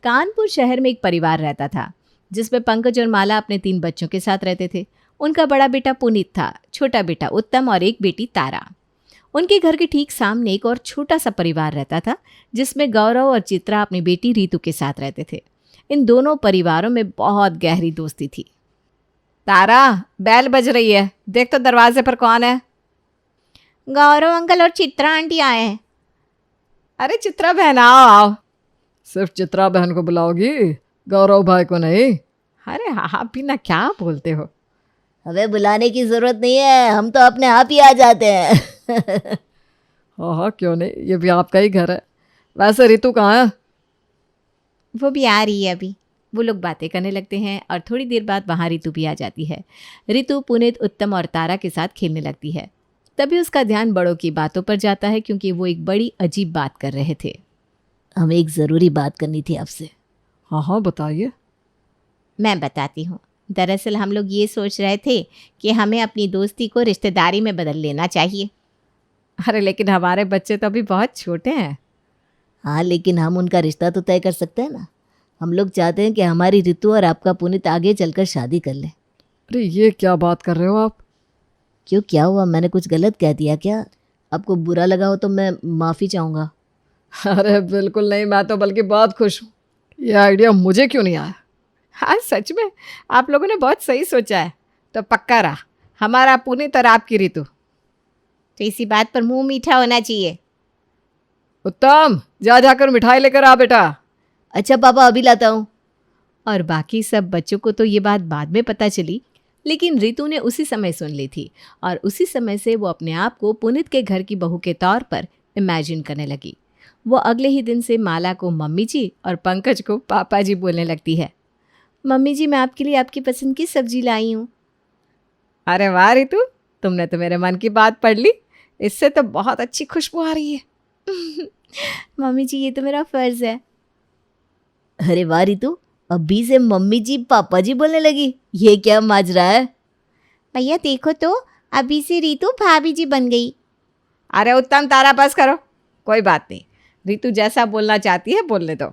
कानपुर शहर में एक परिवार रहता था जिसमें पंकज और माला अपने 3 बच्चों के साथ रहते थे। उनका बड़ा बेटा पुनीत था, छोटा बेटा उत्तम और एक बेटी तारा। उनके घर के ठीक सामने एक और छोटा सा परिवार रहता था जिसमें गौरव और चित्रा अपनी बेटी रीतू के साथ रहते थे। इन दोनों परिवारों में बहुत गहरी दोस्ती थी। तारा, बेल बज रही है, देख तो दरवाजे पर कौन है। गौरव अंकल और चित्रा आंटी आए हैं। अरे चित्रा बहन, आओ आओ। सिर्फ चित्रा बहन को बुलाओगी, गौरव भाई को नहीं? अरे हाँ पीना, क्या बोलते हो। हमें बुलाने की जरूरत नहीं है, हम तो अपने आप ही आ जाते हैं। हाँ क्यों नहीं, ये भी आपका ही घर है। वैसे ऋतु कहाँ है? वो भी आ रही है अभी। वो लोग बातें करने लगते हैं और थोड़ी देर बाद वहाँ ऋतु भी आ जाती है। ऋतु पुनीत, उत्तम और तारा के साथ खेलने लगती है। तभी उसका ध्यान बड़ों की बातों पर जाता है क्योंकि वो एक बड़ी अजीब बात कर रहे थे। हमें एक ज़रूरी बात करनी थी आपसे। हाँ बताइए। मैं बताती हूँ। दरअसल हम लोग ये सोच रहे थे कि हमें अपनी दोस्ती को रिश्तेदारी में बदल लेना चाहिए। अरे लेकिन हमारे बच्चे तो अभी बहुत छोटे हैं। हाँ, लेकिन हम उनका रिश्ता तो तय कर सकते हैं ना। हम लोग चाहते हैं कि हमारी ऋतु और आपका पुनीत आगे चलकर शादी कर ले। अरे ये क्या बात कर रहे हो आप? क्यों, क्या हुआ? मैंने कुछ गलत कह दिया क्या? आपको बुरा लगा हो तो मैं माफ़ी चाहूँगा। अरे बिल्कुल नहीं, मैं तो बल्कि बहुत खुश हूँ। ये आइडिया मुझे क्यों नहीं आया? हाँ सच में आप लोगों ने बहुत सही सोचा है। तो पक्का रहा, हमारा पुनीत और आपकी ऋतु। तो इसी बात पर मुंह मीठा होना चाहिए। उत्तम, जाकर मिठाई लेकर आ बेटा। अच्छा पापा, अभी लाता हूँ। और बाकी सब बच्चों को तो ये बात बाद में पता चली, लेकिन ऋतु ने उसी समय सुन ली थी और उसी समय से वो अपने आप को पुनीत के घर की बहू के तौर पर इमेजिन करने लगी। वो अगले ही दिन से माला को मम्मी जी और पंकज को पापा जी बोलने लगती है। मम्मी जी, मैं आपके लिए आपकी पसंद की सब्जी लाई हूँ। अरे वाह ऋतु, तुमने तो मेरे मन की बात पढ़ ली। इससे तो बहुत अच्छी खुशबू आ रही है। मम्मी जी, ये तो मेरा फर्ज है। अरे वाह ऋतु, अभी से मम्मी जी पापा जी बोलने लगी। ये क्या माजरा है? भैया देखो तो, अभी से ऋतु भाभी जी बन गई। अरे उत्तम, तारा बस करो। कोई बात नहीं, ऋतु जैसा बोलना चाहती है बोलने दो।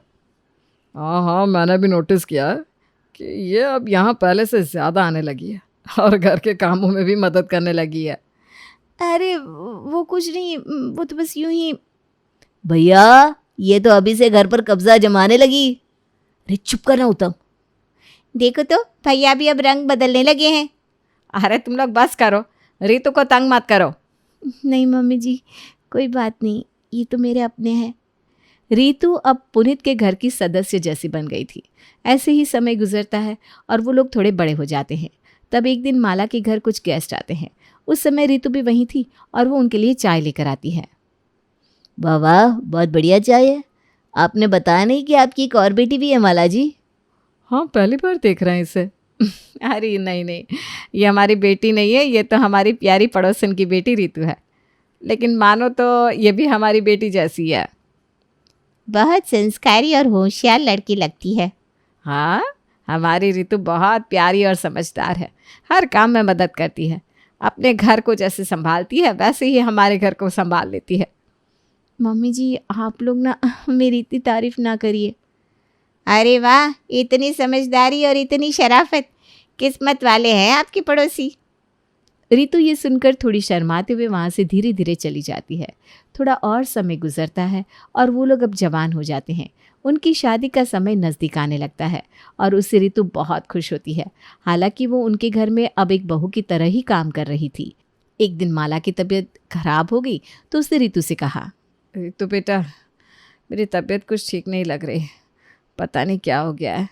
हाँ मैंने भी नोटिस किया है कि ये अब यहाँ पहले से ज़्यादा आने लगी है और घर के कामों में भी मदद करने लगी है। अरे वो कुछ नहीं, वो तो बस यूं ही। भैया, ये तो अभी से घर पर कब्जा जमाने लगी। अरे चुप करना उत्तम। देखो तो, भैया भी अब रंग बदलने लगे हैं। अरे तुम लोग बस करो, ऋतु को तंग मत करो। नहीं मम्मी जी, कोई बात नहीं, ये तो मेरे अपने हैं। ऋतु अब पुनीत के घर की सदस्य जैसी बन गई थी। ऐसे ही समय गुजरता है और वो लोग थोड़े बड़े हो जाते हैं। तब एक दिन माला के घर कुछ गेस्ट आते हैं। उस समय ऋतु भी वहीं थी और वो उनके लिए चाय लेकर आती है। वाह वाह, बहुत बढ़िया चाय है। आपने बताया नहीं कि आपकी एक और बेटी भी है माला जी? हाँ, पहली बार देख रहे हैं इसे। अरे नहीं, ये हमारी बेटी नहीं है, ये तो हमारी प्यारी पड़ोसन की बेटी ऋतु है। लेकिन मानो तो ये भी हमारी बेटी जैसी है। बहुत संस्कारी और होशियार लड़की लगती है। हाँ, हमारी ऋतु बहुत प्यारी और समझदार है। हर काम में मदद करती है। अपने घर को जैसे संभालती है वैसे ही हमारे घर को संभाल लेती है। मम्मी जी, आप लोग ना मेरी इतनी तारीफ ना करिए। अरे वाह, इतनी समझदारी और इतनी शराफत, किस्मत वाले हैं आपके पड़ोसी। ऋतु ये सुनकर थोड़ी शर्माते हुए वहाँ से धीरे धीरे चली जाती है। थोड़ा और समय गुजरता है और वो लोग अब जवान हो जाते हैं। उनकी शादी का समय नज़दीक आने लगता है और उससे ऋतु बहुत खुश होती है। हालांकि वो उनके घर में अब एक बहू की तरह ही काम कर रही थी। एक दिन माला की तबीयत खराब हो गई तो उसने ऋतु से कहा, ऋतु बेटा, मेरी तबीयत कुछ ठीक नहीं लग रही, पता नहीं क्या हो गया है।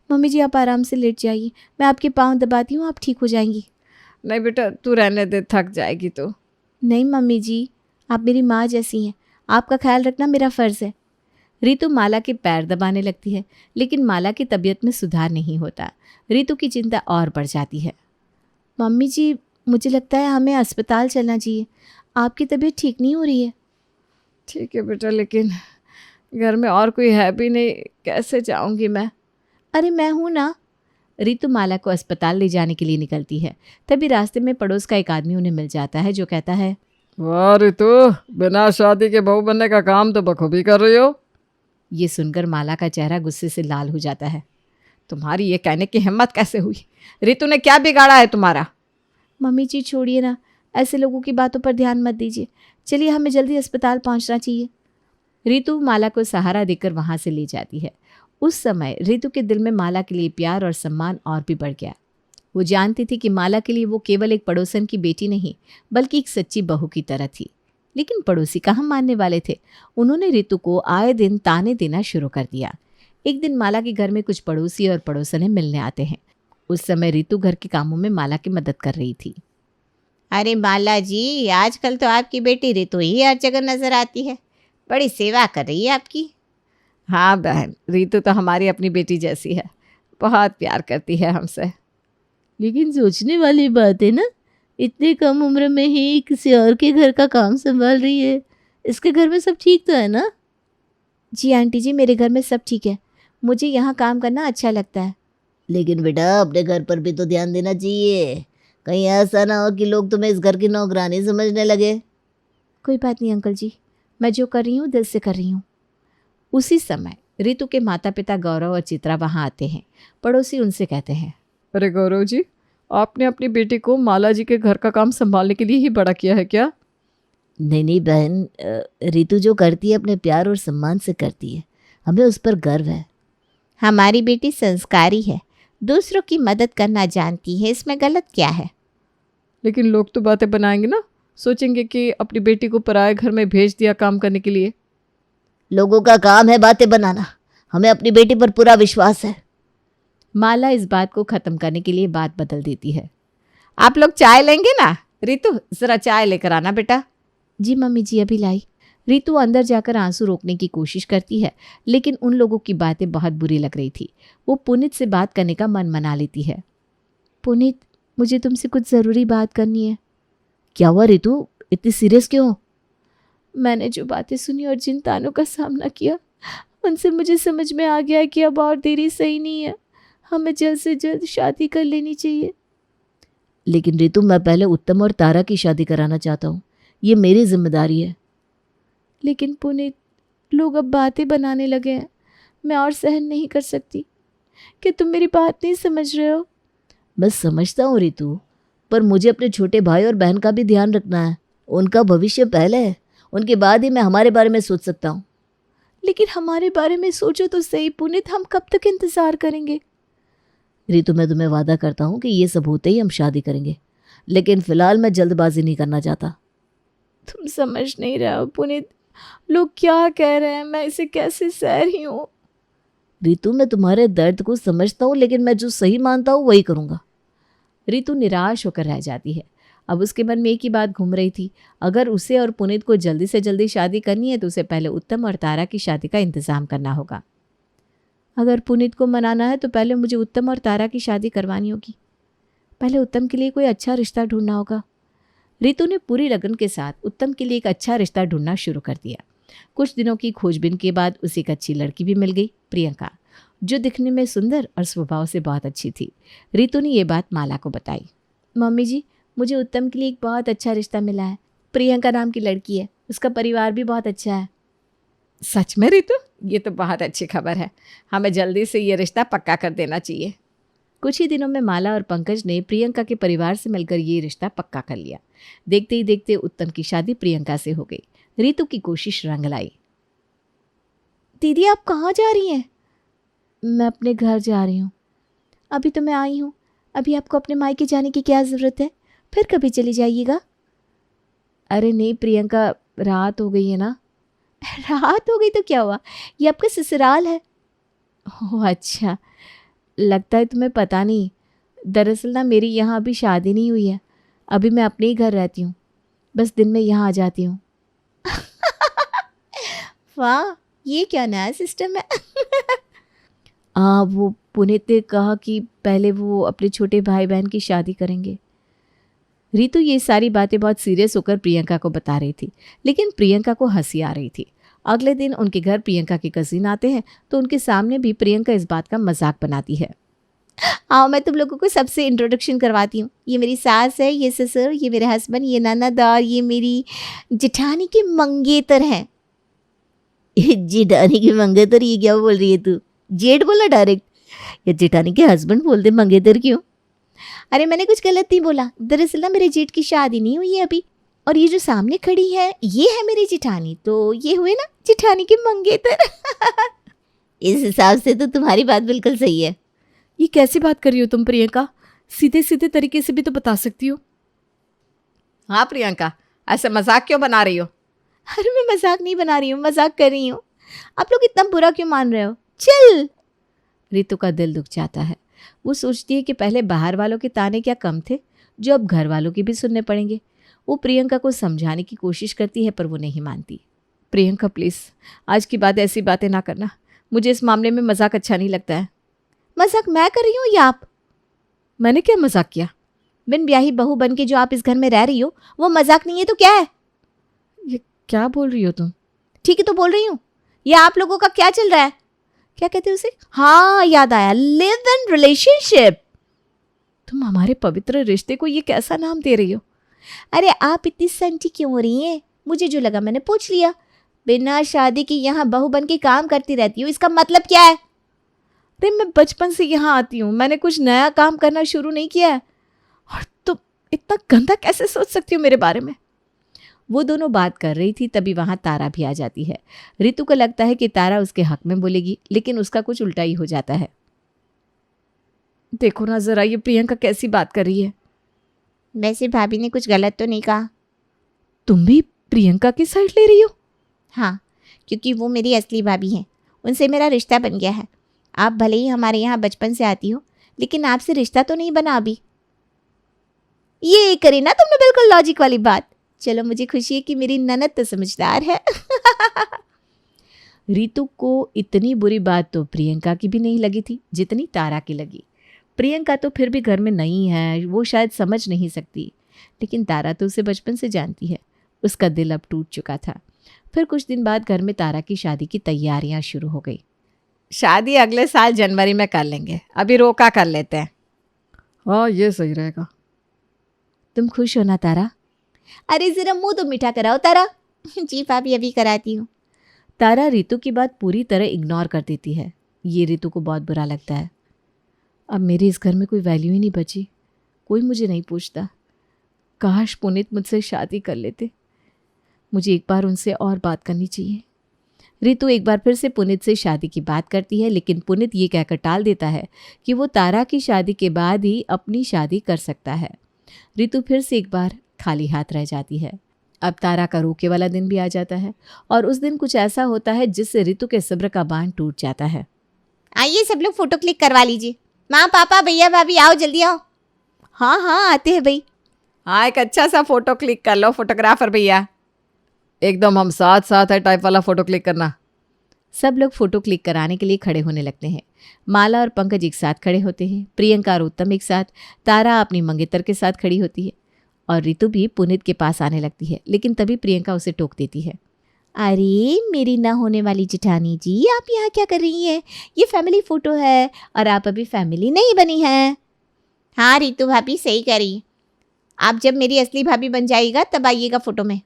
मम्मी जी, आप आराम से लेट जाइए, मैं आपके पाँव दबाती हूँ, आप ठीक हो जाएंगी। नहीं बेटा, तू रहने दे, थक जाएगी तो। नहीं मम्मी जी, आप मेरी माँ जैसी हैं, आपका ख्याल रखना मेरा फ़र्ज़ है। ऋतु माला के पैर दबाने लगती है, लेकिन माला की तबीयत में सुधार नहीं होता। ऋतु की चिंता और बढ़ जाती है। मम्मी जी, मुझे लगता है हमें अस्पताल चलना चाहिए, आपकी तबीयत ठीक नहीं हो रही है। ठीक है बेटा, लेकिन घर में और कोई है भी नहीं, कैसे जाऊंगी मैं? अरे मैं हूँ ना। ऋतु माला को अस्पताल ले जाने के लिए निकलती है। तभी रास्ते में पड़ोस का एक आदमी उन्हें मिल जाता है जो कहता है, वाह ऋतु, बिना शादी के बहू बनने का काम तो बखूबी कर रही हो। ये सुनकर माला का चेहरा गुस्से से लाल हो जाता है। तुम्हारी ये कहने की हिम्मत कैसे हुई? रितु ने क्या बिगाड़ा है तुम्हारा? मम्मी जी छोड़िए ना, ऐसे लोगों की बातों पर ध्यान मत दीजिए। चलिए हमें जल्दी अस्पताल पहुंचना चाहिए। रितु माला को सहारा देकर वहां से ले जाती है। उस समय रितु के दिल में माला के लिए प्यार और सम्मान और भी बढ़ गया। वो जानती थी कि माला के लिए वो केवल एक पड़ोसन की बेटी नहीं बल्कि एक सच्ची बहू की तरह थी। लेकिन पड़ोसी कहाँ मानने वाले थे। उन्होंने रितु को आए दिन ताने देना शुरू कर दिया। एक दिन माला के घर में कुछ पड़ोसी और पड़ोसने मिलने आते हैं। उस समय रितु घर के कामों में माला की मदद कर रही थी। अरे माला जी, आजकल तो आपकी बेटी रितु ही हर जगह नजर आती है। बड़ी सेवा कर रही है आपकी। हाँ बहन, रितु तो हमारी अपनी बेटी जैसी है, बहुत प्यार करती है हमसे। लेकिन सोचने वाली बात है ना, इतने कम उम्र में ही किसी और के घर का काम संभाल रही है। इसके घर में सब ठीक तो है ना? जी आंटी जी, मेरे घर में सब ठीक है। मुझे यहाँ काम करना अच्छा लगता है। लेकिन बेटा, अपने घर पर भी तो ध्यान देना चाहिए। कहीं ऐसा ना हो कि लोग तुम्हें इस घर की नौकरानी समझने लगे। कोई बात नहीं अंकल जी, मैं जो कर रही हूँ दिल से कर रही हूँ। उसी समय रितु के माता पिता गौरव और चित्रा वहाँ आते हैं। पड़ोसी उनसे कहते हैं, अरे गौरव जी, आपने अपनी बेटी को माला जी के घर का काम संभालने के लिए ही बड़ा किया है क्या? नहीं नहीं बहन, रितु जो करती है अपने प्यार और सम्मान से करती है। हमें उस पर गर्व है। हमारी बेटी संस्कारी है, दूसरों की मदद करना जानती है, इसमें गलत क्या है? लेकिन लोग तो बातें बनाएंगे ना, सोचेंगे कि अपनी बेटी को पराये घर में भेज दिया काम करने के लिए। लोगों का काम है बातें बनाना। हमें अपनी बेटी पर पूरा विश्वास है। माला इस बात को खत्म करने के लिए बात बदल देती है। आप लोग चाय लेंगे ना? रितु, जरा चाय लेकर आना बेटा। जी मम्मी जी, अभी लाई। रितु अंदर जाकर आंसू रोकने की कोशिश करती है, लेकिन उन लोगों की बातें बहुत बुरी लग रही थी। वो पुनीत से बात करने का मन मना लेती है। पुनीत, मुझे तुमसे कुछ ज़रूरी बात करनी है। क्या हुआ रितु, इतनी सीरियस क्यों हो? मैंने जो बातें सुनी और जिन तानों का सामना किया, उनसे मुझे समझ में आ गया है कि अब और देरी सही नहीं है। हमें जल्द से जल्द शादी कर लेनी चाहिए। लेकिन रितु, मैं पहले उत्तम और तारा की शादी कराना चाहता हूँ। ये मेरी जिम्मेदारी है। लेकिन पुनीत, लोग अब बातें बनाने लगे हैं। मैं और सहन नहीं कर सकती। कि तुम मेरी बात नहीं समझ रहे हो? मैं समझता हूँ रितु, पर मुझे अपने छोटे भाई और बहन का भी ध्यान रखना है। उनका भविष्य पहले है, उनके बाद ही मैं हमारे बारे में सोच सकता हूँ। लेकिन हमारे बारे में सोचो तो सही पुनीत, हम कब तक इंतज़ार करेंगे? रितु, मैं तुम्हें वादा करता हूँ कि ये सब होते ही हम शादी करेंगे, लेकिन फ़िलहाल मैं जल्दबाजी नहीं करना चाहता। तुम समझ नहीं रहे हो पुनीत, लोग क्या कह रहे हैं, मैं इसे कैसे सह रही हूँ। रितु, मैं तुम्हारे दर्द को समझता हूँ, लेकिन मैं जो सही मानता हूँ वही करूँगा। रितु निराश होकर रह जाती है। अब उसके मन में एक ही बात घूम रही थी, अगर उसे और पुनीत को जल्दी से जल्दी शादी करनी है तो उसे पहले उत्तम और तारा की शादी का इंतज़ाम करना होगा। अगर पुनीत को मनाना है तो पहले मुझे उत्तम और तारा की शादी करवानी होगी। पहले उत्तम के लिए कोई अच्छा रिश्ता ढूंढना होगा। रितु ने पूरी लगन के साथ उत्तम के लिए एक अच्छा रिश्ता ढूंढना शुरू कर दिया। कुछ दिनों की खोजबीन के बाद उसे एक अच्छी लड़की भी मिल गई, प्रियंका, जो दिखने में सुंदर और स्वभाव से बहुत अच्छी थी। रितु ने ये बात माला को बताई। मम्मी जी, मुझे उत्तम के लिए एक बहुत अच्छा रिश्ता मिला है। प्रियंका नाम की लड़की है, उसका परिवार भी बहुत अच्छा है। सच में रितु, ये तो बहुत अच्छी खबर है। हमें जल्दी से ये रिश्ता पक्का कर देना चाहिए। कुछ ही दिनों में माला और पंकज ने प्रियंका के परिवार से मिलकर ये रिश्ता पक्का कर लिया। देखते ही देखते उत्तम की शादी प्रियंका से हो गई। रितु की कोशिश रंग लाई। दीदी, आप कहाँ जा रही हैं? मैं अपने घर जा रही हूँ। अभी तो मैं आई हूँ, अभी आपको अपने मायके जाने की क्या ज़रूरत है? फिर कभी चली जाइएगा। अरे नहीं प्रियंका, रात हो गई है ना। रात हो गई तो क्या हुआ, ये आपका ससुराल है। ओह अच्छा, लगता है तुम्हें पता नहीं। दरअसल ना मेरी यहाँ अभी शादी नहीं हुई है। अभी मैं अपने ही घर रहती हूँ, बस दिन में यहाँ आ जाती हूँ। वाह, ये क्या नया सिस्टम है। हाँ, वो पुनीत ने कहा कि पहले वो अपने छोटे भाई बहन की शादी करेंगे। रितु ये सारी बातें बहुत सीरियस होकर प्रियंका को बता रही थी, लेकिन प्रियंका को हंसी आ रही थी। अगले दिन उनके घर प्रियंका के कजिन आते हैं तो उनके सामने भी प्रियंका इस बात का मजाक बनाती है। आओ, मैं तुम लोगों को सबसे इंट्रोडक्शन करवाती हूँ। ये मेरी सास है, ये ससुर, ये मेरे हस्बैंड, ये ननद और ये मेरी जेठानी के मंगेतर हैं। जेठानी की मंगेतर, ये क्या बोल रही है तू? जेठ बोला डायरेक्ट, या जेठानी के हस्बैंड बोलते मंगेतर क्यों? अरे मैंने कुछ गलत नहीं बोला, दरअसल ना मेरे जेठ की शादी नहीं हुई है अभी, और ये जो सामने खड़ी है ये है मेरी जेठानी, तो ये हुए ना जेठानी के मंगेतर। इस हिसाब से तो तुम्हारी बात बिल्कुल सही है। ये कैसी बात कर रही हो तुम प्रियंका? सीधे सीधे तरीके से भी तो बता सकती हो। हाँ प्रियंका, ऐसे मजाक क्यों बना रही हो? अरे मैं मजाक नहीं बना रही हूँ, मजाक कर रही हूँ। आप लोग इतना बुरा क्यों मान रहे हो? चल। रितु का दिल दुख जाता है। वो सोचती है कि पहले बाहर वालों के ताने क्या कम थे, जो अब घर वालों के भी सुनने पड़ेंगे। वो प्रियंका को समझाने की कोशिश करती है पर वो नहीं मानती। प्रियंका प्लीज़, आज की बात ऐसी बातें ना करना। मुझे इस मामले में मजाक अच्छा नहीं लगता है। मजाक मैं कर रही हूँ या आप? मैंने क्या मजाक किया? बिन ब्याही बहू बन के जो आप इस घर में रह रही हो वो मजाक नहीं है तो क्या है? ये क्या बोल रही हो तुम? ठीक है तो बोल रही हूँ। ये आप लोगों का क्या चल रहा है? क्या कहते हैं उसे? हाँ याद आया, लिव इन रिलेशनशिप। तुम हमारे पवित्र रिश्ते को ये कैसा नाम दे रही हो? अरे आप इतनी संटी क्यों हो रही हैं? मुझे जो लगा मैंने पूछ लिया। बिना शादी की यहाँ बहू बन के काम करती रहती हूँ, इसका मतलब क्या है? अरे मैं बचपन से यहाँ आती हूँ, मैंने कुछ नया काम करना शुरू नहीं किया है। और तुम इतना गंदा कैसे सोच सकती हो मेरे बारे में? वो दोनों बात कर रही थी तभी वहाँ तारा भी आ जाती है। रितु को लगता है कि तारा उसके हक में बोलेगी, लेकिन उसका कुछ उल्टा ही हो जाता है। देखो ना जरा, ये प्रियंका कैसी बात कर रही है। वैसे भाभी ने कुछ गलत तो नहीं कहा? तुम भी प्रियंका की साइड ले रही हो? हाँ, क्योंकि वो मेरी असली भाभी हैं, उनसे मेरा रिश्ता बन गया है। आप भले ही हमारे यहाँ बचपन से आती हो, लेकिन आपसे रिश्ता तो नहीं बना अभी। ये करी ना तुमने बिल्कुल लॉजिक वाली बात। चलो मुझे खुशी है कि मेरी ननद तो समझदार है। रितु को इतनी बुरी बात तो प्रियंका की भी नहीं लगी थी जितनी तारा की लगी। प्रियंका तो फिर भी घर में नई है, वो शायद समझ नहीं सकती, लेकिन तारा तो उसे बचपन से जानती है। उसका दिल अब टूट चुका था। फिर कुछ दिन बाद घर में तारा की शादी की तैयारियां शुरू हो गई। शादी अगले साल जनवरी में कर लेंगे, अभी रोका कर लेते हैं। हाँ ये सही रहेगा। तुम खुश हो ना तारा? अरे जरा मुंह तो मीठा कराओ तारा। जी भाभी अभी कराती हूँ। तारा रितु की बात पूरी तरह इग्नोर कर देती है। ये रितु को बहुत बुरा लगता है। अब मेरे इस घर में कोई वैल्यू ही नहीं बची, कोई मुझे नहीं पूछता। काश पुनीत मुझसे शादी कर लेते। मुझे एक बार उनसे और बात करनी चाहिए। रितु एक बार फिर से पुनीत से शादी की बात करती है, लेकिन पुनीत ये कहकर टाल देता है कि वो तारा की शादी के बाद ही अपनी शादी कर सकता है। रितु फिर से एक बार खाली हाथ रह जाती है। अब तारा का रोके वाला दिन भी आ जाता है और उस दिन कुछ ऐसा होता है जिससे रितु के सब्र का बांध टूट जाता है। आइए सब लोग फोटो क्लिक करवा लीजिए। माँ पापा भैया भाभी आओ जल्दी आओ। हाँ हाँ आते हैं भाई। हाँ एक अच्छा सा फोटो क्लिक कर लो फोटोग्राफर भैया। एकदम हम साथ साथ है टाइप वाला फोटो क्लिक करना। सब लोग फोटो क्लिक कराने के लिए खड़े होने लगते हैं। माला और पंकज एक साथ खड़े होते हैं, प्रियंका और उत्तम एक साथ, तारा अपनी मंगेतर के साथ खड़ी होती है और रितु भी पुनीत के पास आने लगती है, लेकिन तभी प्रियंका उसे टोक देती है। अरे मेरी ना होने वाली जेठानी जी, आप यहाँ क्या कर रही हैं? ये फैमिली फोटो है और आप अभी फैमिली नहीं बनी हैं। हाँ रितु भाभी सही कह रही। आप जब मेरी असली भाभी बन जाइएगा तब आइएगा फोटो में।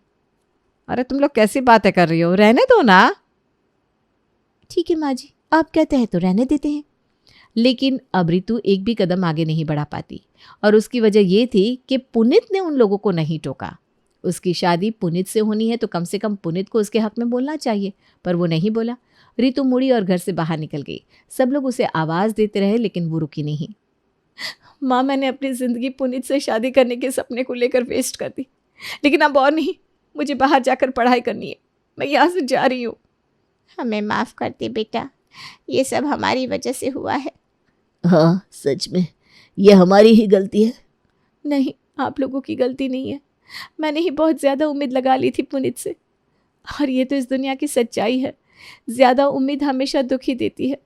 अरे तुम लोग कैसी बातें कर रही हो, रहने दो ना। ठीक है माँ जी, आप कहते हैं तो रहने देते हैं। लेकिन अब रितु एक भी कदम आगे नहीं बढ़ा पाती और उसकी वजह ये थी कि पुनीत ने उन लोगों को नहीं टोका। उसकी शादी पुनीत से होनी है तो कम से कम पुनीत को उसके हक में बोलना चाहिए, पर वो नहीं बोला। रितु मुड़ी और घर से बाहर निकल गई। सब लोग उसे आवाज़ देते रहे लेकिन वो रुकी नहीं। माँ, मैंने अपनी ज़िंदगी पुनीत से शादी करने के सपने को लेकर वेस्ट कर दी, लेकिन अब और नहीं। मुझे बाहर जाकर पढ़ाई करनी है, मैं यहाँ से जा रही हूँ। हमें माफ़ कर दे बेटा, ये सब हमारी वजह से हुआ है। हाँ सच में ये हमारी ही गलती है। नहीं, आप लोगों की गलती नहीं है। मैंने ही बहुत ज़्यादा उम्मीद लगा ली थी पुनीत से, और ये तो इस दुनिया की सच्चाई है। ज़्यादा उम्मीद हमेशा दुख ही देती है।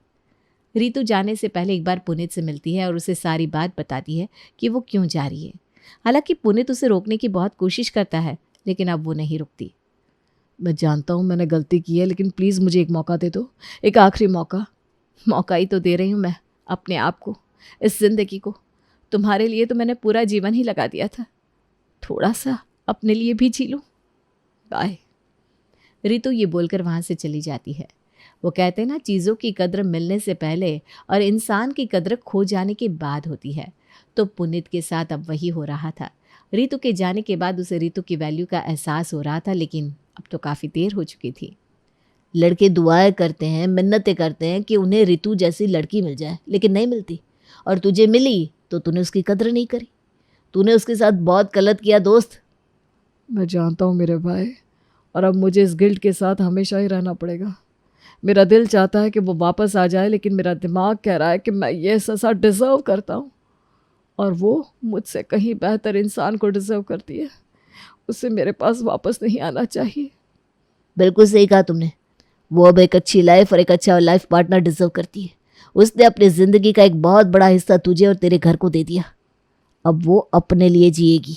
रितु जाने से पहले एक बार पुनीत से मिलती है और उसे सारी बात बताती है कि वो क्यों जा रही है। हालांकि पुनीत उसे रोकने की बहुत कोशिश करता है, लेकिन अब वो नहीं रुकती। मैं जानता हूँ मैंने गलती की है, लेकिन प्लीज़ मुझे एक मौका दे दो, एक आखिरी मौका। मौका ही तो दे रही हूँ मैं अपने आप को, इस ज़िंदगी को। तुम्हारे लिए तो मैंने पूरा जीवन ही लगा दिया था, थोड़ा सा अपने लिए भी जी लूँ। बाय। रितु ये बोलकर वहाँ से चली जाती है। वो कहते हैं ना, चीज़ों की कद्र मिलने से पहले और इंसान की कद्र खो जाने के बाद होती है। तो पुनीत के साथ अब वही हो रहा था। रितु के जाने के बाद उसे रितु की वैल्यू का एहसास हो रहा था, लेकिन अब तो काफ़ी देर हो चुकी थी। लड़के दुआएं करते हैं, मिन्नतें करते हैं कि उन्हें रितु जैसी लड़की मिल जाए, लेकिन नहीं मिलती। और तुझे मिली तो तूने उसकी कद्र नहीं करी। तूने उसके साथ बहुत गलत किया दोस्त। मैं जानता हूँ मेरे भाई, और अब मुझे इस गिल्ट के साथ हमेशा ही रहना पड़ेगा। मेरा दिल चाहता है कि वो वापस आ जाए, लेकिन मेरा दिमाग कह रहा है कि मैं ये सज़ा डिज़र्व करता हूँ, और वो मुझसे कहीं बेहतर इंसान को डिज़र्व करती है। उसे मेरे पास वापस नहीं आना चाहिए। बिल्कुल सही कहा तुमने। वो अब एक अच्छी लाइफ और एक अच्छा लाइफ पार्टनर डिजर्व करती है। उसने अपनी ज़िंदगी का एक बहुत बड़ा हिस्सा तुझे और तेरे घर को दे दिया। अब वो अपने लिए जिएगी।